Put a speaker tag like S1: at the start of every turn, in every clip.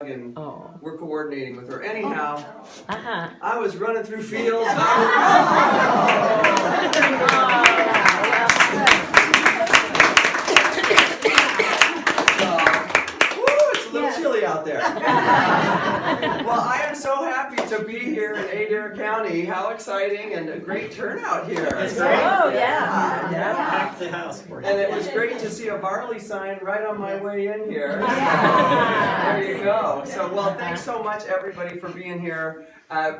S1: and we're coordinating with her. Anyhow,
S2: Uh-huh.
S1: I was running through fields. It's a little chilly out there. Well, I am so happy to be here in Adair County. How exciting and a great turnout here.
S2: It's great. Oh, yeah.
S3: Packed the house for you.
S1: And it was great to see a Varley sign right on my way in here. There you go. So, well, thanks so much, everybody, for being here.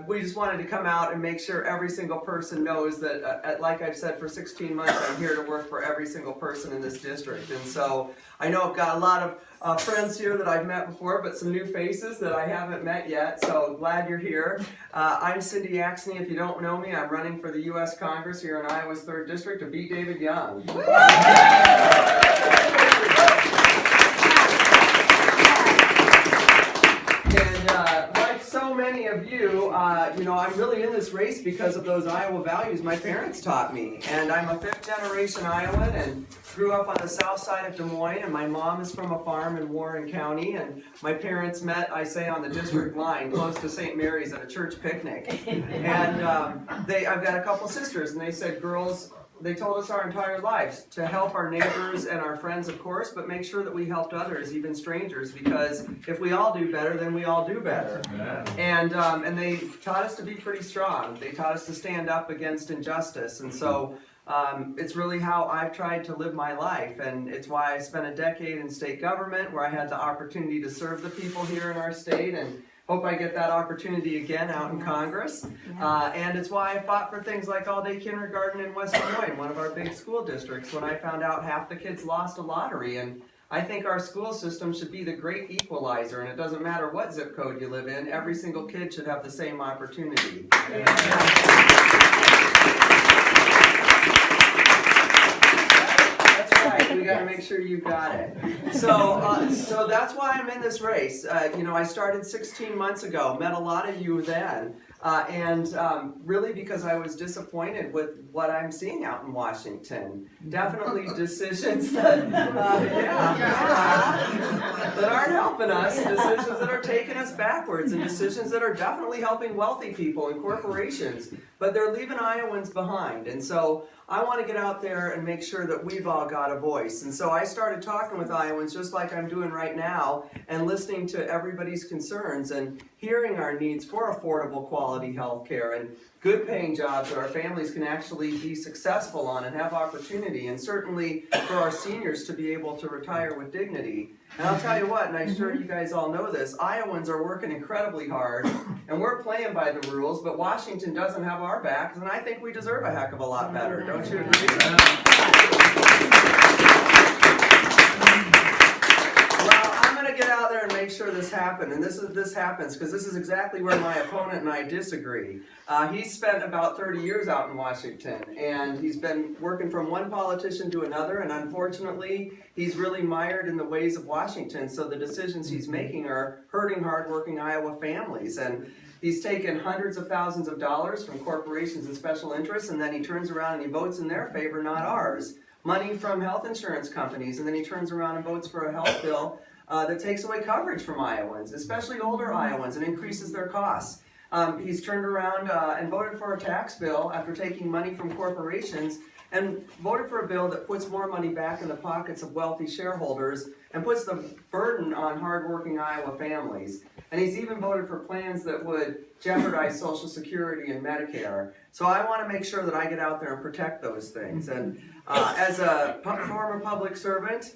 S1: We just wanted to come out and make sure every single person knows that, like I've said, for 16 months, I'm here to work for every single person in this district. And so I know I've got a lot of friends here that I've met before, but some new faces that I haven't met yet. So glad you're here. I'm Cindy Axne. If you don't know me, I'm running for the U.S. Congress here in Iowa's 3rd District to beat David Young. So many of you, I'm really in this race because of those Iowa values my parents taught me. And I'm a 5th generation Iowan and grew up on the south side of Des Moines, and my mom is from a farm in Warren County, and my parents met, I say, on the district line close to St. Mary's at a church picnic. And I've got a couple sisters, and they said, girls, they told us our entire lives to help our neighbors and our friends, of course, but make sure that we helped others, even strangers, because if we all do better, then we all do better. Yeah. And they taught us to be pretty strong. They taught us to stand up against injustice. And so it's really how I've tried to live my life. And it's why I spent a decade in state government, where I had the opportunity to serve the people here in our state, and hope I get that opportunity again out in Congress. And it's why I fought for things like all-day kindergarten in West Des Moines, one of our big school districts, when I found out half the kids lost a lottery. And I think our school system should be the great equalizer, and it doesn't matter what zip code you live in, every single kid should have the same opportunity. We got to make sure you got it. So that's why I'm in this race. I started 16 months ago, met a lot of you then, and really because I was disappointed with what I'm seeing out in Washington. Definitely decisions that aren't helping us, decisions that are taking us backwards, and decisions that are definitely helping wealthy people and corporations, but they're leaving Iowans behind. And so I want to get out there and make sure that we've all got a voice. And so I started talking with Iowans just like I'm doing right now, and listening to everybody's concerns and hearing our needs for affordable quality health care and good paying jobs that our families can actually be successful on and have opportunity, and certainly for our seniors to be able to retire with dignity. And I'll tell you what, and I'm sure you guys all know this, Iowans are working incredibly hard, and we're playing by the rules, but Washington doesn't have our backs, and I think we deserve a heck of a lot better. Don't you agree? Well, I'm going to get out there and make sure this happens, and this happens because this is exactly where my opponent and I disagree. He's spent about 30 years out in Washington, and he's been working from one politician to another, and unfortunately, he's really mired in the ways of Washington, so the decisions he's making are hurting hardworking Iowa families. And he's taken hundreds of thousands of dollars from corporations and special interests, and then he turns around and he votes in their favor, not ours. Money from health insurance companies, and then he turns around and votes for a health bill that takes away coverage from Iowans, especially older Iowans, and increases their costs. He's turned around and voted for a tax bill after taking money from corporations, and voted for a bill that puts more money back in the pockets of wealthy shareholders and puts the burden on hardworking Iowa families. And he's even voted for plans that would jeopardize Social Security and Medicare. So I want to make sure that I get out there and protect those things. And as a former public servant,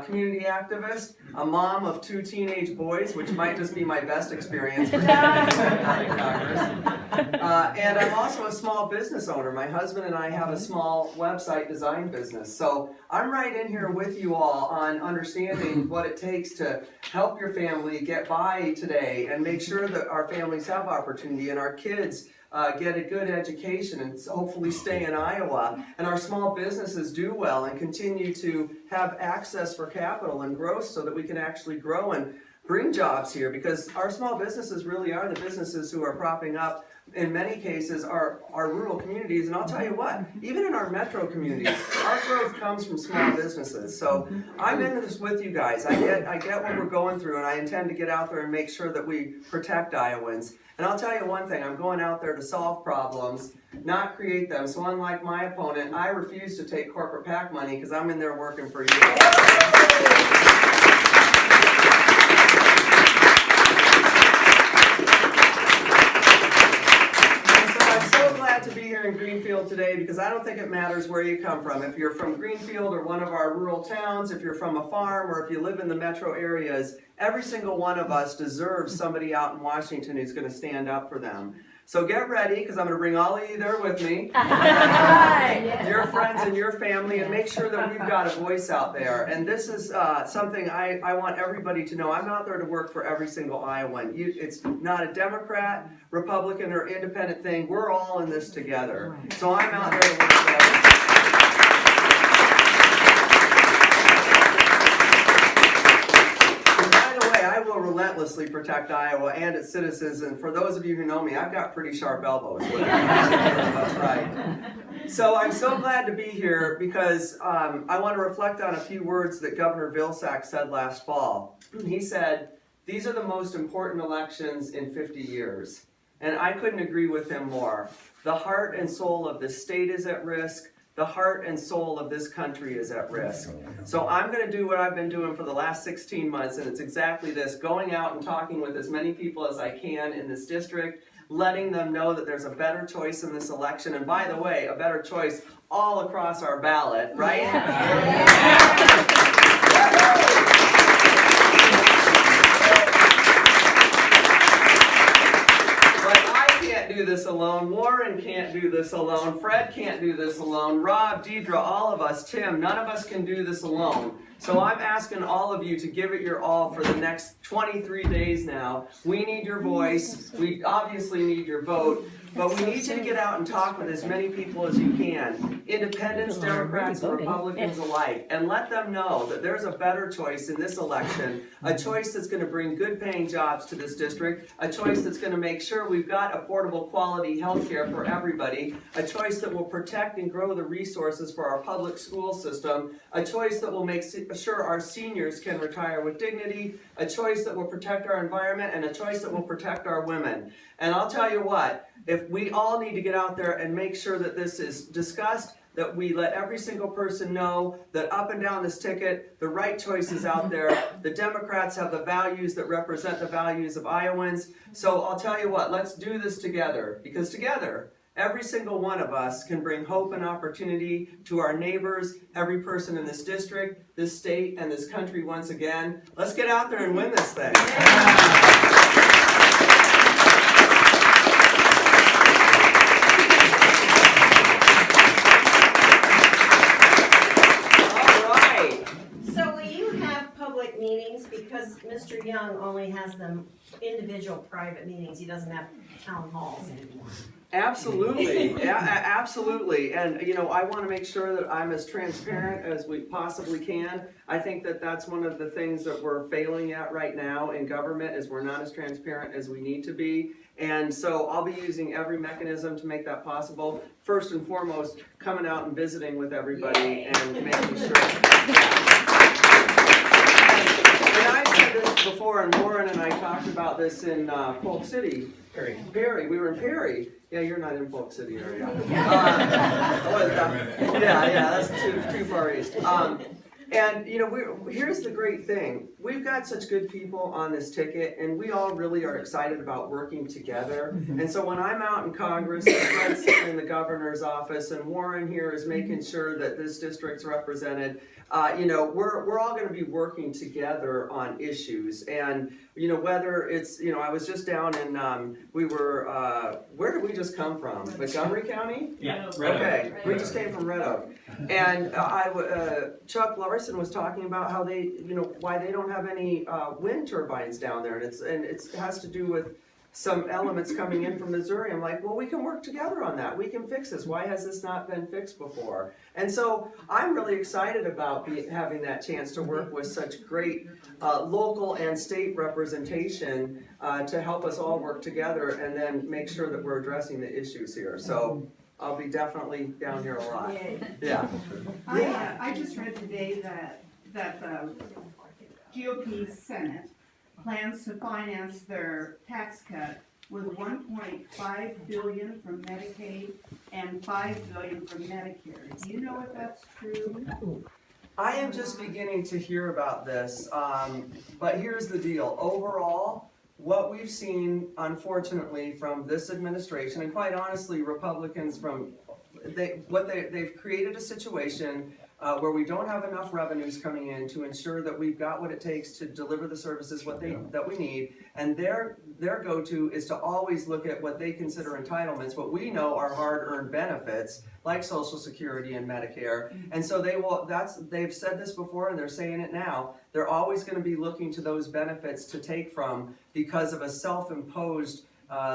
S1: community activist, a mom of 2 teenage boys, which might just be my best experience for Congress. And I'm also a small business owner. My husband and I have a small website design business. So I'm right in here with you all on understanding what it takes to help your family get by today and make sure that our families have opportunity and our kids get a good education and hopefully stay in Iowa, and our small businesses do well and continue to have access for capital and growth so that we can actually grow and bring jobs here, because our small businesses really are the businesses who are propping up, in many cases, our rural communities. And I'll tell you what, even in our metro communities, our growth comes from small businesses. So I'm in this with you guys. I get what we're going through, and I intend to get out there and make sure that we protect Iowans. And I'll tell you one thing, I'm going out there to solve problems, not create them. So unlike my opponent, I refuse to take corporate PAC money because I'm in there working for you. To be here in Greenfield today, because I don't think it matters where you come from. If you're from Greenfield or one of our rural towns, if you're from a farm, or if you live in the metro areas, every single one of us deserves somebody out in Washington who's going to stand up for them. So get ready, because I'm going to bring all of you there with me, your friends and your family, and make sure that we've got a voice out there. And this is something I want everybody to know. I'm out there to work for every single Iowan. It's not a Democrat, Republican, or independent thing. We're all in this together. So I'm out there to work for everybody. I will relentlessly protect Iowa and its citizens, and for those of you who know me, I've got pretty sharp elbows. That's right. So I'm so glad to be here because I want to reflect on a few words that Governor Vilsack said last fall. He said, "These are the most important elections in 50 years." And I couldn't agree with him more. The heart and soul of this state is at risk. The heart and soul of this country is at risk. So I'm going to do what I've been doing for the last 16 months, and it's exactly this: going out and talking with as many people as I can in this district, letting them know that there's a better choice in this election, and by the way, a better choice all across our ballot, right? Do this alone. Warren can't do this alone. Fred can't do this alone. Rob, Deidre, all of us, Tim, none of us can do this alone. So I'm asking all of you to give it your all for the next 23 days now. We need your voice. We obviously need your vote. But we need you to get out and talk with as many people as you can, independents, Democrats, and Republicans alike, and let them know that there's a better choice in this election, a choice that's going to bring good paying jobs to this district, a choice that's going to make sure we've got affordable quality health care for everybody, a choice that will protect and grow the resources for our public school system, a choice that will make sure our seniors can retire with dignity, a choice that will protect our environment, and a choice that will protect our women. And I'll tell you what, if we all need to get out there and make sure that this is discussed, that we let every single person know that up and down this ticket, the right choice is out there. The Democrats have the values that represent the values of Iowans. So I'll tell you what, let's do this together, because together, every single one of us can bring hope and opportunity to our neighbors, every person in this district, this state, and this country once again. Let's get out there and win this thing.
S2: Meetings, because Mr. Young only has them individual private meetings. He doesn't have town halls anymore.
S1: Absolutely, absolutely. And you know, I want to make sure that I'm as transparent as we possibly can. I think that that's one of the things that we're failing at right now in government, is we're not as transparent as we need to be. And so I'll be using every mechanism to make that possible. First and foremost, coming out and visiting with everybody and making sure. And I said this before, and Warren and I talked about this in Polk City. Perry. We were in Perry. Yeah, you're not in Polk City, are you? Yeah, that's too far east. And you know, here's the great thing. We've got such good people on this ticket, and we all really are excited about working together. And so when I'm out in Congress, and Fred's sitting in the governor's office, and Warren here is making sure that this district's represented, you know, we're all going to be working together on issues. And you know, whether it's, you know, I was just down in, we were, where did we just come from? Montgomery County?
S3: Yeah.
S1: Okay, we just came from Red Oak. And Chuck Larson was talking about how they, you know, why they don't have any wind turbines down there. And it has to do with some elements coming in from Missouri. I'm like, well, we can work together on that. We can fix this. Why has this not been fixed before? And so I'm really excited about having that chance to work with such great local and state representation to help us all work together and then make sure that we're addressing the issues here. So I'll be definitely down here a lot. Yeah.
S3: I just read today that the GOP Senate plans to finance their tax cut with $1.5 billion from Medicaid and $5 billion from Medicare. Do you know if that's true?
S1: I am just beginning to hear about this, but here's the deal. Overall, what we've seen, unfortunately, from this administration, and quite honestly, Republicans they've created a situation where we don't have enough revenues coming in to ensure that we've got what it takes to deliver the services that we need, and their go-to is to always look at what they consider entitlements, what we know are hard-earned benefits like Social Security and Medicare, and so they've said this before and they're saying it now. They're always going to be looking to those benefits to take from because of a self-imposed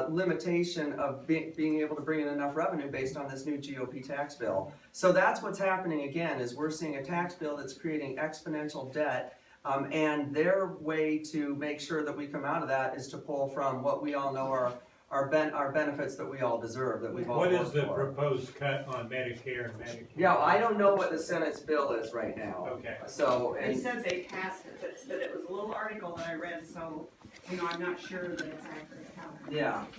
S1: limitation of being able to bring in enough revenue based on this new GOP tax bill. So that's what's happening again, is we're seeing a tax bill that's creating exponential debt, and their way to make sure that we come out of that is to pull from what we all know are benefits that we all deserve, that we've all worked for.
S4: What is the proposed cut on Medicare and Medicaid?
S1: Yeah, I don't know what the Senate's bill is right now.
S4: Okay.
S1: So,
S3: They
S1: and
S3: said they passed it, but it was a little article that I read, so, I'm not sure that it's accurate.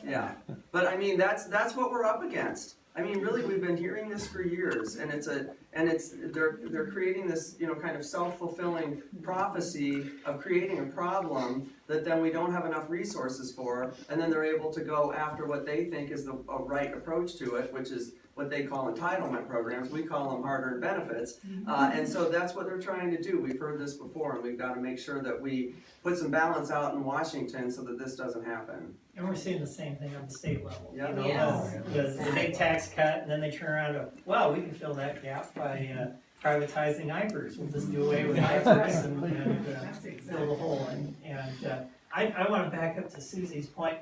S1: yeah. But I mean, that's what we're up against. I mean, really, we've been hearing this for years, and they're creating this, kind of self-fulfilling prophecy of creating a problem that then we don't have enough resources for, and then they're able to go after what they think is a right approach to it, which is what they call entitlement programs. We call them hard-earned benefits, and so that's what they're trying to do. We've heard this before, and we've got to make sure that we put some balance out in Washington so that this doesn't happen.
S5: And we're seeing the same thing on the state level.
S1: Yeah.
S5: The big tax cut, and then they turn around and go, well, we can fill that gap by privatizing IBRs. We'll just do away with IBRs and fill the hole. And I want to back up to Susie's point.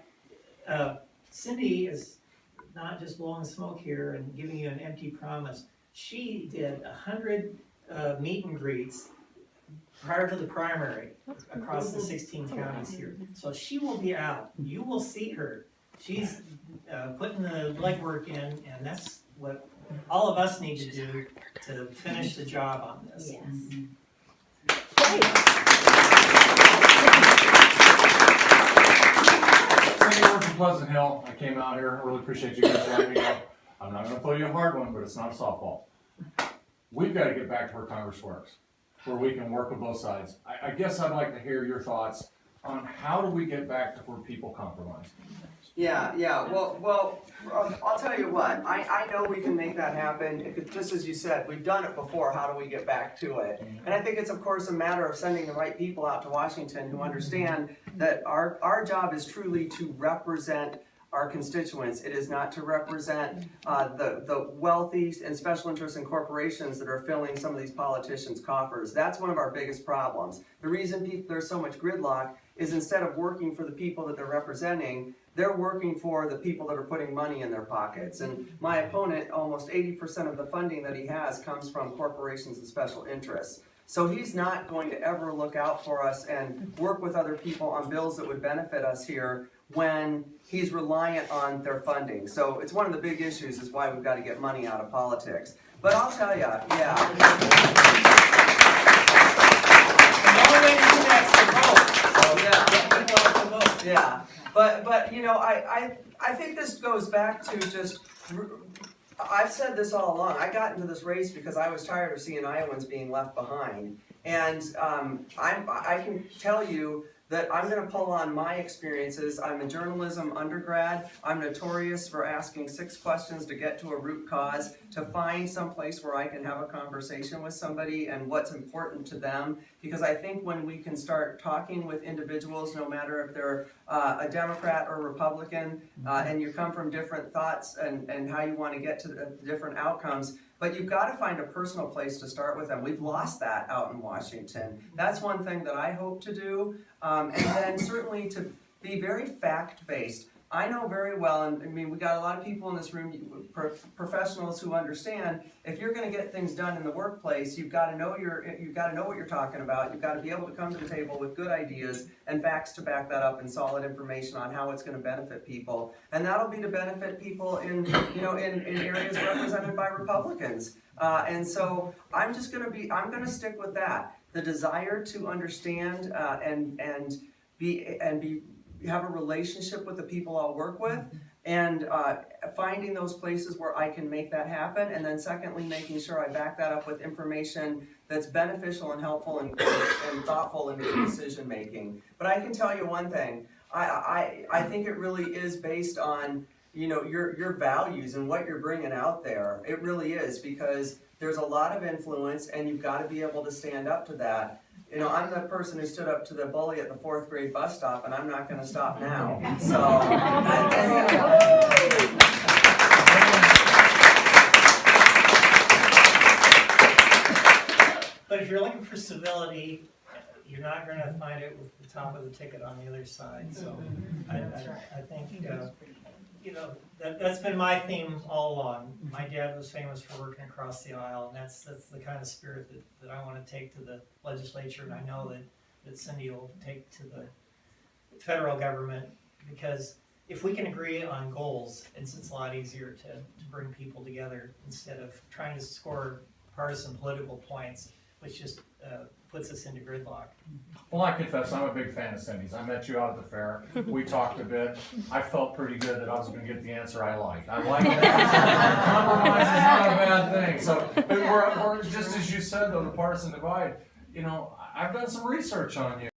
S5: Cindy is not just blowing smoke here and giving you an empty promise. She did 100 meet and greets prior to the primary across the 16 counties here. So she will be out. You will see her. She's putting the legwork in, and that's what all of us need to do to finish the job on this.
S2: Yes.
S6: Anyone from Pleasant Hill, I came out here, I really appreciate you guys letting me know. I'm not gonna throw you a hard one, but it's not a softball. We've gotta get back to where Congress works, where we can work with both sides. I guess I'd like to hear your thoughts on how do we get back to where people compromise?
S1: Yeah. Well, I'll tell you what. I know we can make that happen. Just as you said, we've done it before. How do we get back to it? And I think it's, of course, a matter of sending the right people out to Washington who understand that our job is truly to represent our constituents. It is not to represent the wealthy and special interests and corporations that are filling some of these politicians' coffers. That's one of our biggest problems. The reason there's so much gridlock is instead of working for the people that they're representing, they're working for the people that are putting money in their pockets. And my opponent, almost 80% of the funding that he has comes from corporations and special interests. So he's not going to ever look out for us and work with other people on bills that would benefit us here when he's reliant on their funding. So it's one of the big issues is why we've got to get money out of politics. But I'll tell you, yeah. But I think this goes back to just, I've said this all along. I got into this race because I was tired of seeing Iowans being left behind. And I can tell you that I'm going to pull on my experiences. I'm a journalism undergrad. I'm notorious for asking 6 questions to get to a root cause, to find some place where I can have a conversation with somebody and what's important to them. Because I think when we can start talking with individuals, no matter if they're a Democrat or Republican, and you come from different thoughts and how you want to get to the different outcomes, but you've got to find a personal place to start with them. We've lost that out in Washington. That's one thing that I hope to do. And then certainly be very fact-based. I know very well, and I mean, we got a lot of people in this room, professionals who understand, if you're gonna get things done in the workplace, you've gotta know what you're talking about, you've gotta be able to come to the table with good ideas and facts to back that up and solid information on how it's gonna benefit people. And that'll be to benefit people in, in areas represented by Republicans. And so I'm gonna stick with that. The desire to understand, and have a relationship with the people I'll work with, and finding those places where I can make that happen, and then secondly, making sure I back that up with information that's beneficial and helpful and thoughtful in your decision making. But I can tell you one thing, I think it really is based on your values and what you're bringing out there. It really is, because there's a lot of influence, and you've got to be able to stand up to that. I'm the person who stood up to the bully at the 4th grade bus stop, and I'm not going to stop now. So,
S5: But if you're looking for civility, you're not going to find it with the top of the ticket on the other side. So I think, that's been my theme all along. My dad was famous for working across the aisle, and that's the kind of spirit that I want to take to the legislature, and I know that Cindy will take to the federal government, because if we can agree on goals, it's a lot easier to bring people together instead of trying to score partisan political points, which just puts us into gridlock.
S6: Well, I confess, I'm a big fan of Cindy's. I met you out at the fair. We talked a bit. I felt pretty good that I was going to get the answer I liked. I like that. Compromise is not a bad thing. So, we're just as you said, though, the partisan divide, I've done some research on you.